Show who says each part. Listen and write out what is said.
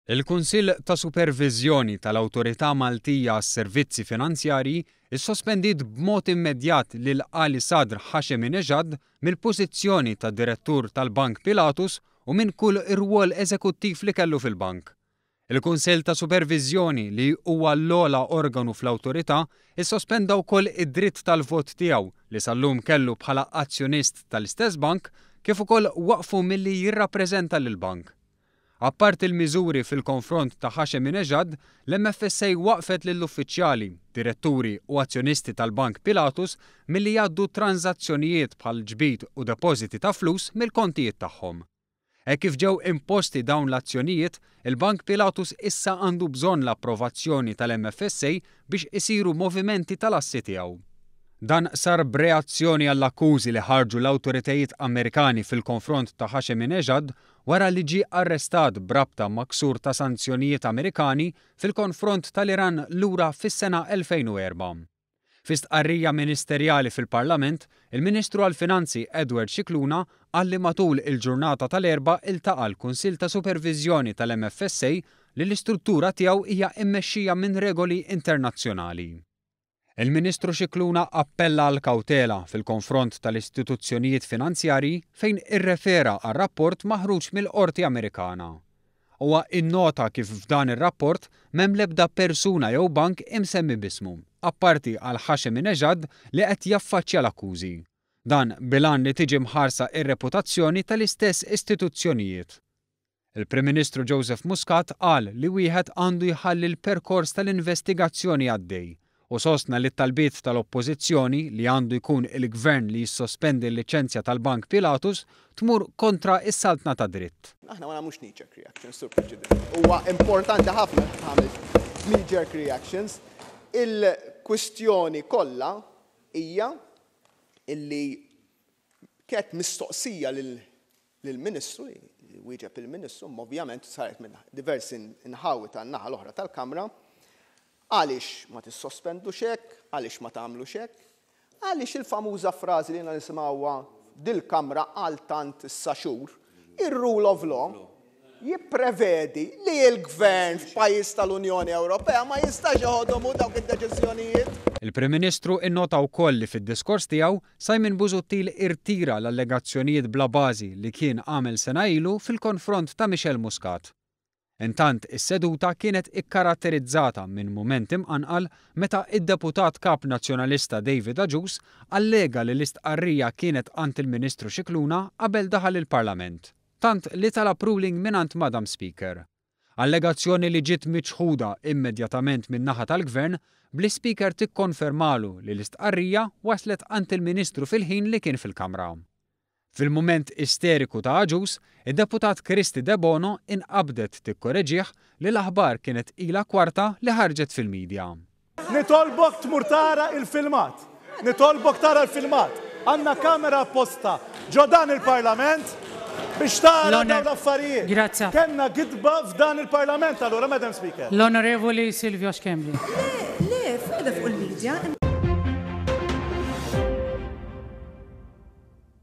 Speaker 1: Il-Kunsill ta' Superviżjoni tal-Awtorità Maltija għas-Servizzi Finanzjarji issospendiet b'mod immedjat lil Ali Sadr Hashemi-Nejad mill-pożizzjoni ta' direttur tal-Bank Pilatus u minn kull irwol eżekuttiv li kellu fil-bank. Il-Kunsill ta' Superviżjoni li huwa l-ogħla organu fl-awtorità issospenda wkoll id-dritt tal-vot tiegħu li sallum kellu bħala azzjonist tal-istess bank kif ukoll waqfu milli jirrappreżenta lill-bank. Apparti il-miżuri fil-konfront ta' Hashemi-Nejad, l-MFSA waqfet lill-uffiċjali, diretturi u azzjonisti tal-Bank Pilatus milli jgħaddu tranzazzjonijiet bħal ġbit u depożiti ta' flus mill-kontijiet tagħhom. Hekk kif ġew imposti dawn l-azzjonijiet, il-Bank Pilatus issa għandu bżonn l-approvazzjoni tal-MFSA biex isiru movimenti tal-assi tiegħu. Dan sar b'reazzjoni għall-akkużi li ħarġu l-awtoritajiet Amerikani fil-konfront ta' Hashemi-Nejad wara li ġie arrestat brabta maksur ta' sanzjonijiet Amerikani fil-konfront tal-Iran lura fis-sena 2004. Fi stqarrija ministerjali fil-Parlament, il-Ministru għall-Finanzi Edward Scicluna qal li matul il-ġurnata tal-Erbgħa iltaqa' l-Kunsill ta' Superviżjoni tal-MFSA li l-istruttura tiegħu hija mmexxija minn regoli internazzjonali. Il-Ministru Scicluna appella għal kawtela fil-konfront tal-istituzzjonijiet finanzjarji fejn irrefera għal rapport maħruġ mill-Qorti Amerikana. Huwa innota kif f'dan ir-rapport m'hemm l-ebda persuna jew bank imsemmi bismu, apparti għal Hashemi-Nejad li qed jaffaċċja l-akkużi. Dan bilan li tiġi mħarsa ir-reputazzjoni tal-istess istituzzjonijiet. Il-Prim Ministru Joseph Muscat qal li wieħed għandu jħalli l-perkors tal-investigazzjoni għaddej u sostna li t-talbiet tal-oppożizzjoni li għandu jkun il-gvern li jissospendi l-liċenzja tal-Bank Pilatus tmur kontra is-saltna ta' dritt.
Speaker 2: Aħna ma nagħmlux knee-jerk reactions, Sur President. Huwa importanti ħafna tagħmel knee-jerk reactions. Il-kwistjoni kollha hija illi kienet mistoqsija lill-Ministru, wieġeb il-Ministru, ovvjament saret minn diversi inħawi tan-naħa l-oħra tal-Kamra. Għaliex ma tissospendux hekk, għaliex ma tagħmlux hekk, għaliex il-famuża frażi li nisimgħuha dil-Kamra għal tant issa xhur, ir-rule of law jipprevedi li l-Gvern f'pajjiż tal-Unjoni Ewropea ma jistax joħodhom dawk id-deċiżjonijiet.
Speaker 1: Il-Prim Ministru innota wkoll li fid-diskors tiegħu Simon Busuttil irtira l-allegazzjonijiet bla bażi li kien għamel sena ilu fil-konfront ta' Michel Muscat. Intant is-seduta kienet ikkaratterizzata minn mument imqanqal meta id-deputat kap nazzjonalista David Agius allega li l-istqarrija kienet għand il-Ministru Scicluna qabel daħal il-Parlament, tant li talab ruling mingħand Madam Speaker. Allegazzjoni li ġiet miċħuda immedjatament min-naħa tal-Gvern bl-Speaker tikkonfermalu li l-istqarrija waslet għand il-Ministru fil-ħin li kien fil-Kamra. Fil-mument isteriku ta' Agius, id-deputat Kristi De Bono inqabdet tikkoreġih li l-aħbar kienet ilha kwarta li ħarġet fil-medja.
Speaker 3: Nitolbok tmur tara il-filmat. Nitolbok tara l-filmat. Għandna kamera apposta ġo dan il-Parlament biex tara dawn l-affarijiet.
Speaker 4: Grazie.
Speaker 3: Kenna gidba f'dan il-Parlament allura, Madam Speaker.
Speaker 4: L-Onorevoli Silvio Xkembli.
Speaker 5: Le, fuq il-medja.